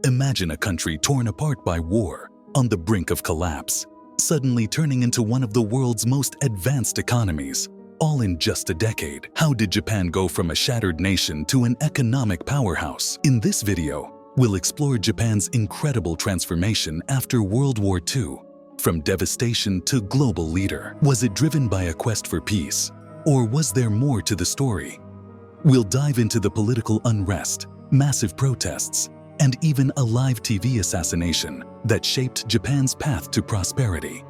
Imagine a country torn apart by war, on the brink of collapse, suddenly turning into one of the world's most advanced economies, all in just a decade. How did Japan go from a shattered nation to an economic powerhouse? In this video, we'll explore Japan's incredible transformation after World War II. From devastation to global leader. Was it driven by a quest for peace? Or was there more to the story? We'll dive into the political unrest, massive protests, and even a live TV assassination that shaped Japan's path to prosperity.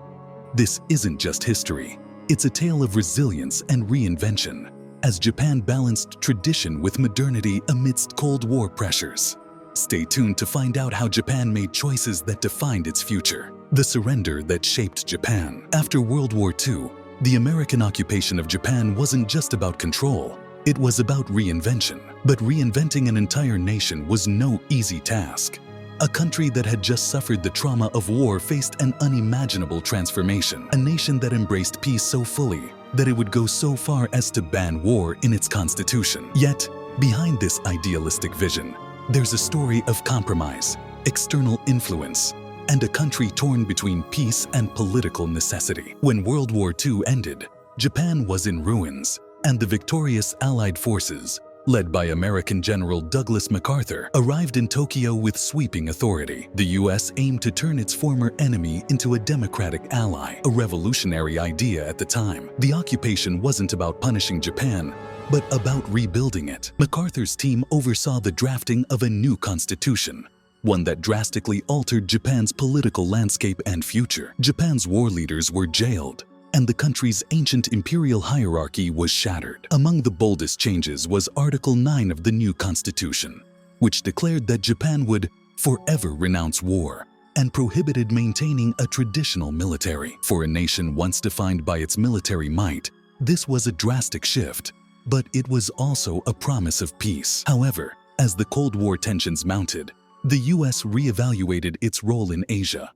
This isn't just history, it's a tale of resilience and reinvention, as Japan balanced tradition with modernity amidst Cold War pressures. Stay tuned to find out how Japan made choices that defined its future. The surrender that shaped Japan. After World War II, the American occupation of Japan wasn't just about control, it was about reinvention. But reinventing an entire nation was no easy task. A country that had just suffered the trauma of war faced an unimaginable transformation. A nation that embraced peace so fully that it would go so far as to ban war in its constitution. Yet, behind this idealistic vision, there's a story of compromise, external influence, and a country torn between peace and political necessity. When World War II ended, Japan was in ruins, and the victorious Allied forces, led by American General Douglas MacArthur, arrived in Tokyo with sweeping authority. The US aimed to turn its former enemy into a democratic ally, a revolutionary idea at the time. The occupation wasn't about punishing Japan, but about rebuilding it. MacArthur's team oversaw the drafting of a new constitution, one that drastically altered Japan's political landscape and future. Japan's war leaders were jailed, and the country's ancient imperial hierarchy was shattered. Among the boldest changes was Article 9 of the new constitution, which declared that Japan would forever renounce war and prohibited maintaining a traditional military. For a nation once defined by its military might, this was a drastic shift, but it was also a promise of peace. However, as the Cold War tensions mounted, the US reevaluated its role in Asia.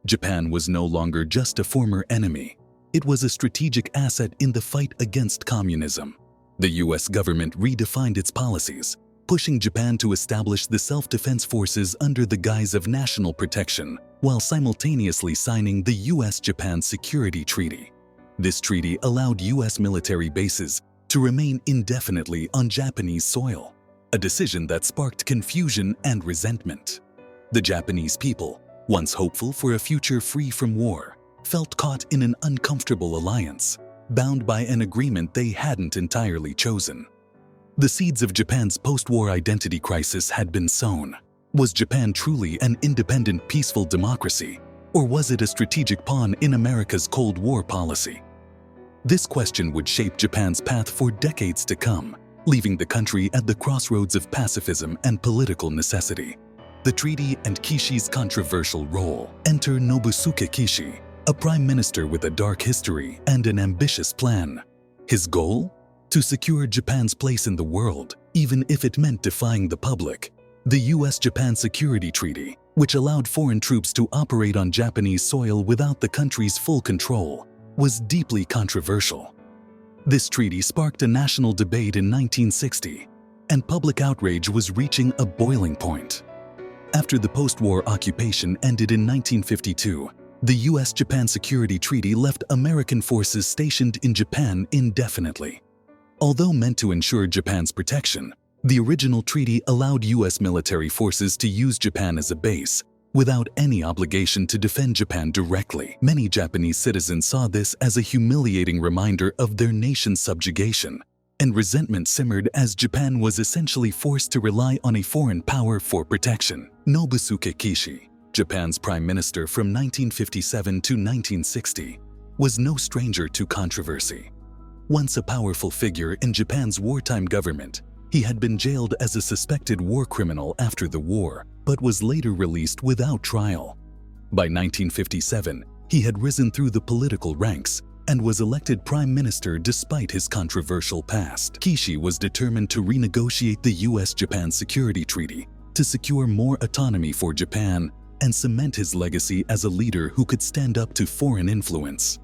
Japan was no longer just a former enemy. It was a strategic asset in the fight against communism. The US government redefined its policies, pushing Japan to establish the self-defense forces under the guise of national protection, while simultaneously signing the US-Japan Security Treaty. This treaty allowed US military bases to remain indefinitely on Japanese soil, a decision that sparked confusion and resentment. The Japanese people, once hopeful for a future free from war, felt caught in an uncomfortable alliance, bound by an agreement they hadn't entirely chosen. The seeds of Japan's post-war identity crisis had been sown. Was Japan truly an independent, peaceful democracy, or was it a strategic pawn in America's Cold War policy? This question would shape Japan's path for decades to come, leaving the country at the crossroads of pacifism and political necessity. The treaty and Kishi's controversial role. Enter Nobusuke Kishi, a prime minister with a dark history and an ambitious plan. His goal? To secure Japan's place in the world, even if it meant defying the public. The US-Japan Security Treaty, which allowed foreign troops to operate on Japanese soil without the country's full control, was deeply controversial. This treaty sparked a national debate in 1960, and public outrage was reaching a boiling point. After the post-war occupation ended in 1952, the US-Japan Security Treaty left American forces stationed in Japan indefinitely. Although meant to ensure Japan's protection, the original treaty allowed US military forces to use Japan as a base, without any obligation to defend Japan directly. Many Japanese citizens saw this as a humiliating reminder of their nation's subjugation, and resentment simmered as Japan was essentially forced to rely on a foreign power for protection. Nobusuke Kishi, Japan's prime minister from 1957 to 1960, was no stranger to controversy. Once a powerful figure in Japan's wartime government, he had been jailed as a suspected war criminal after the war, but was later released without trial. By 1957, he had risen through the political ranks and was elected prime minister despite his controversial past. Kishi was determined to renegotiate the US-Japan Security Treaty to secure more autonomy for Japan and cement his legacy as a leader who could stand up to foreign influence.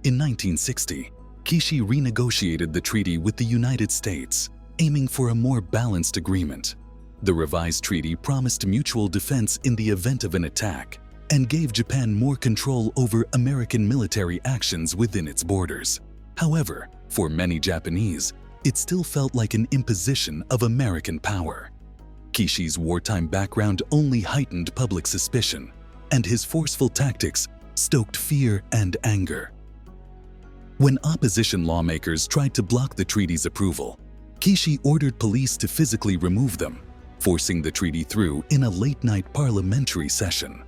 In 1960, Kishi renegotiated the treaty with the United States, aiming for a more balanced agreement. The revised treaty promised mutual defense in the event of an attack and gave Japan more control over American military actions within its borders. However, for many Japanese, it still felt like an imposition of American power. Kishi's wartime background only heightened public suspicion, and his forceful tactics stoked fear and anger. When opposition lawmakers tried to block the treaty's approval, Kishi ordered police to physically remove them, forcing the treaty through in a late-night parliamentary session.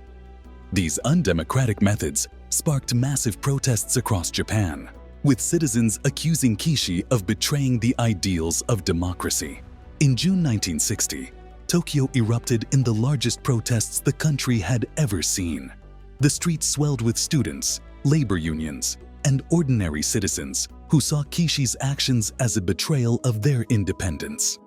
These undemocratic methods sparked massive protests across Japan, with citizens accusing Kishi of betraying the ideals of democracy. In June 1960, Tokyo erupted in the largest protests the country had ever seen. The streets swelled with students, labor unions, and ordinary citizens who saw Kishi's actions as a betrayal of their independence.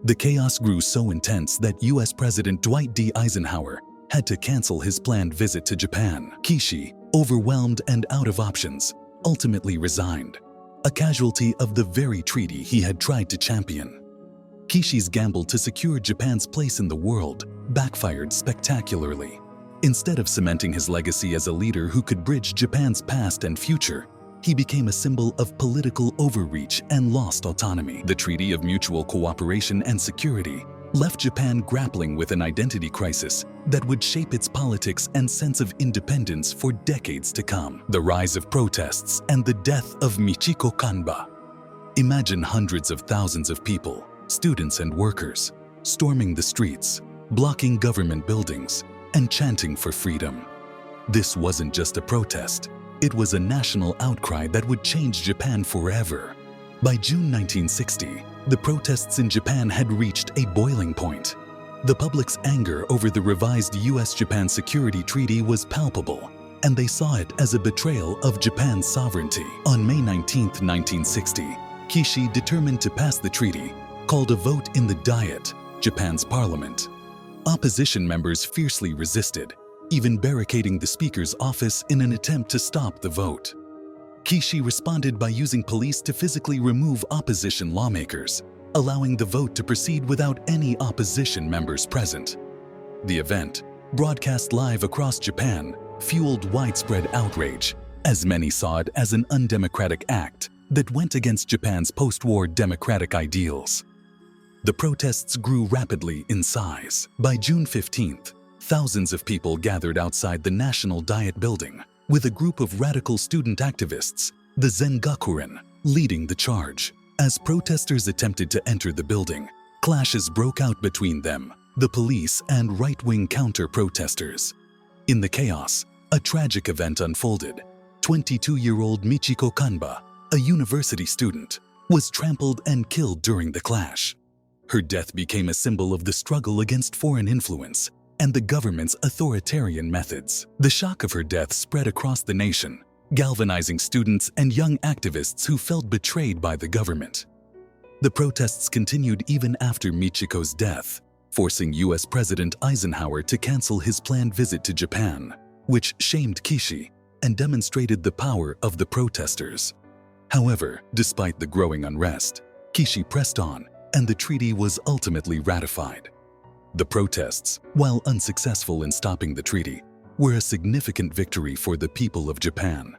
The chaos grew so intense that US President Dwight D. Eisenhower had to cancel his planned visit to Japan. Kishi, overwhelmed and out of options, ultimately resigned, a casualty of the very treaty he had tried to champion. Kishi's gamble to secure Japan's place in the world backfired spectacularly. Instead of cementing his legacy as a leader who could bridge Japan's past and future, he became a symbol of political overreach and lost autonomy. The Treaty of Mutual Cooperation and Security left Japan grappling with an identity crisis that would shape its politics and sense of independence for decades to come. The rise of protests and the death of Michiko Kanba. Imagine hundreds of thousands of people, students and workers, storming the streets, blocking government buildings, and chanting for freedom. This wasn't just a protest. It was a national outcry that would change Japan forever. By June 1960, the protests in Japan had reached a boiling point. The public's anger over the revised US-Japan Security Treaty was palpable, and they saw it as a betrayal of Japan's sovereignty. On May 19, 1960, Kishi, determined to pass the treaty, called a vote in the Diet, Japan's parliament. Opposition members fiercely resisted, even barricading the speaker's office in an attempt to stop the vote. Kishi responded by using police to physically remove opposition lawmakers, allowing the vote to proceed without any opposition members present. The event, broadcast live across Japan, fueled widespread outrage, as many saw it as an undemocratic act that went against Japan's post-war democratic ideals. The protests grew rapidly in size. By June 15th, thousands of people gathered outside the National Diet building, with a group of radical student activists, the Zengakuren, leading the charge. As protesters attempted to enter the building, clashes broke out between them, the police and right-wing counter-protesters. In the chaos, a tragic event unfolded. 22-year-old Michiko Kanba, a university student, was trampled and killed during the clash. Her death became a symbol of the struggle against foreign influence and the government's authoritarian methods. The shock of her death spread across the nation, galvanizing students and young activists who felt betrayed by the government. The protests continued even after Michiko's death, forcing US President Eisenhower to cancel his planned visit to Japan, which shamed Kishi and demonstrated the power of the protesters. However, despite the growing unrest, Kishi pressed on, and the treaty was ultimately ratified. The protests, while unsuccessful in stopping the treaty, were a significant victory for the people of Japan.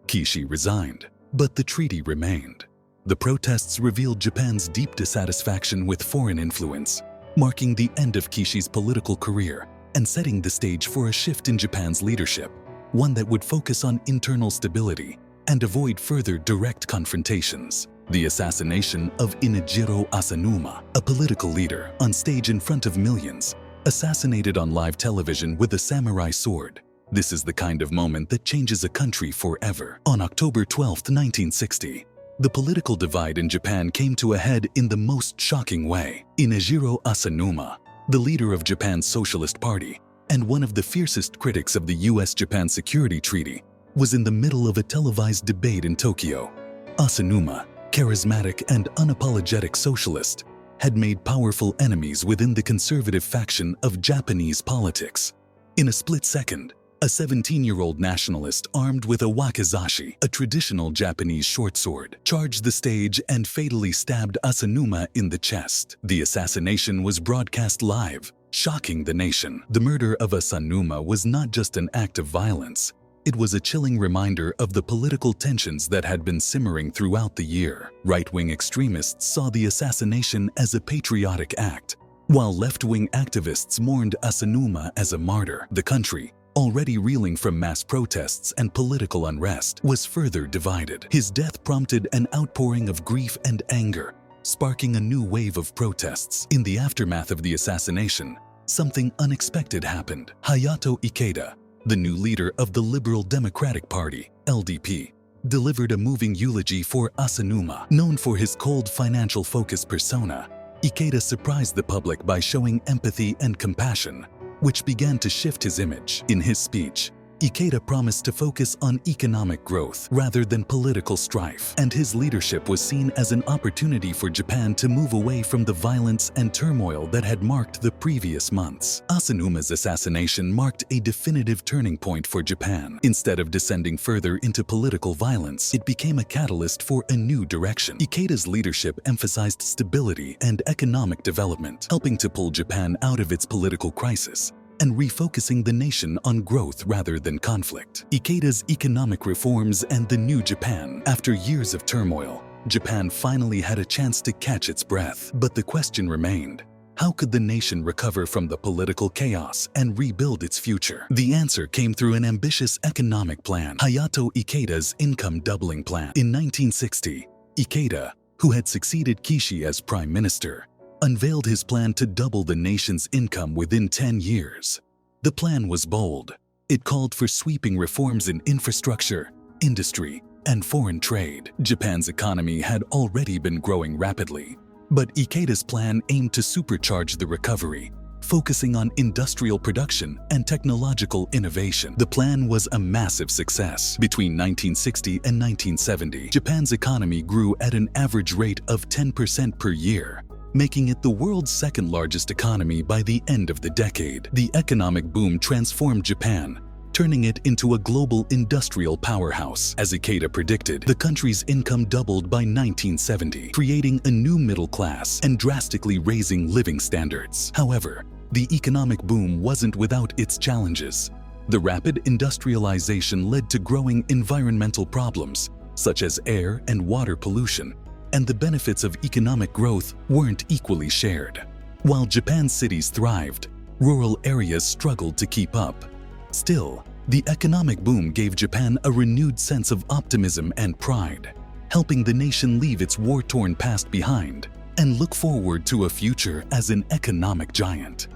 Kishi resigned, but the treaty remained. The protests revealed Japan's deep dissatisfaction with foreign influence, marking the end of Kishi's political career and setting the stage for a shift in Japan's leadership, one that would focus on internal stability and avoid further direct confrontations. The assassination of Inajiro Asanuma, a political leader on stage in front of millions, assassinated on live television with a samurai sword. This is the kind of moment that changes a country forever. On October 12, 1960, the political divide in Japan came to a head in the most shocking way. Inajiro Asanuma, the leader of Japan's Socialist Party and one of the fiercest critics of the US-Japan Security Treaty, was in the middle of a televised debate in Tokyo. Asanuma, charismatic and unapologetic socialist, had made powerful enemies within the conservative faction of Japanese politics. In a split second, A 17-year-old nationalist armed with a wakizashi, a traditional Japanese short sword, charged the stage and fatally stabbed Asanuma in the chest. The assassination was broadcast live, shocking the nation. The murder of Asanuma was not just an act of violence. It was a chilling reminder of the political tensions that had been simmering throughout the year. Right-wing extremists saw the assassination as a patriotic act, while left-wing activists mourned Asanuma as a martyr. The country, already reeling from mass protests and political unrest, was further divided. His death prompted an outpouring of grief and anger, sparking a new wave of protests. In the aftermath of the assassination, something unexpected happened. Hayato Ikeda, the new leader of the Liberal Democratic Party, LDP, delivered a moving eulogy for Asanuma. Known for his cold financial-focused persona, Ikeda surprised the public by showing empathy and compassion, which began to shift his image. In his speech, Ikeda promised to focus on economic growth rather than political strife, and his leadership was seen as an opportunity for Japan to move away from the violence and turmoil that had marked the previous months. Asanuma's assassination marked a definitive turning point for Japan. Instead of descending further into political violence, it became a catalyst for a new direction. Ikeda's leadership emphasized stability and economic development, helping to pull Japan out of its political crisis and refocusing the nation on growth rather than conflict. Ikeda's economic reforms and the new Japan. After years of turmoil, Japan finally had a chance to catch its breath. But the question remained: how could the nation recover from the political chaos and rebuild its future? The answer came through an ambitious economic plan, Hayato Ikeda's income doubling plan. In 1960, Ikeda, who had succeeded Kishi as prime minister, unveiled his plan to double the nation's income within 10 years. The plan was bold. It called for sweeping reforms in infrastructure, industry, and foreign trade. Japan's economy had already been growing rapidly, but Ikeda's plan aimed to supercharge the recovery, focusing on industrial production and technological innovation. The plan was a massive success. Between 1960 and 1970, Japan's economy grew at an average rate of 10% per year, making it the world's second-largest economy by the end of the decade. The economic boom transformed Japan, turning it into a global industrial powerhouse. As Ikeda predicted, the country's income doubled by 1970, creating a new middle class and drastically raising living standards. However, the economic boom wasn't without its challenges. The rapid industrialization led to growing environmental problems, such as air and water pollution, and the benefits of economic growth weren't equally shared. While Japan's cities thrived, rural areas struggled to keep up. Still, the economic boom gave Japan a renewed sense of optimism and pride, helping the nation leave its war-torn past behind and look forward to a future as an economic giant.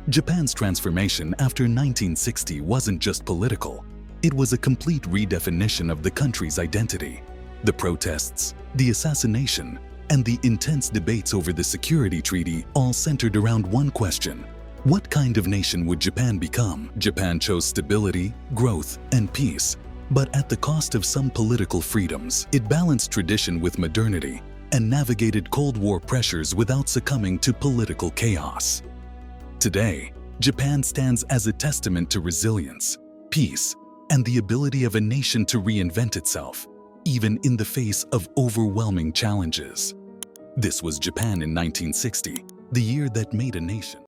Japan's transformation after 1960 wasn't just political. It was a complete redefinition of the country's identity. The protests, the assassination, and the intense debates over the security treaty all centered around one question: what kind of nation would Japan become? Japan chose stability, growth, and peace, but at the cost of some political freedoms. It balanced tradition with modernity and navigated Cold War pressures without succumbing to political chaos. Today, Japan stands as a testament to resilience, peace, and the ability of a nation to reinvent itself, even in the face of overwhelming challenges. This was Japan in 1960, the year that made a nation.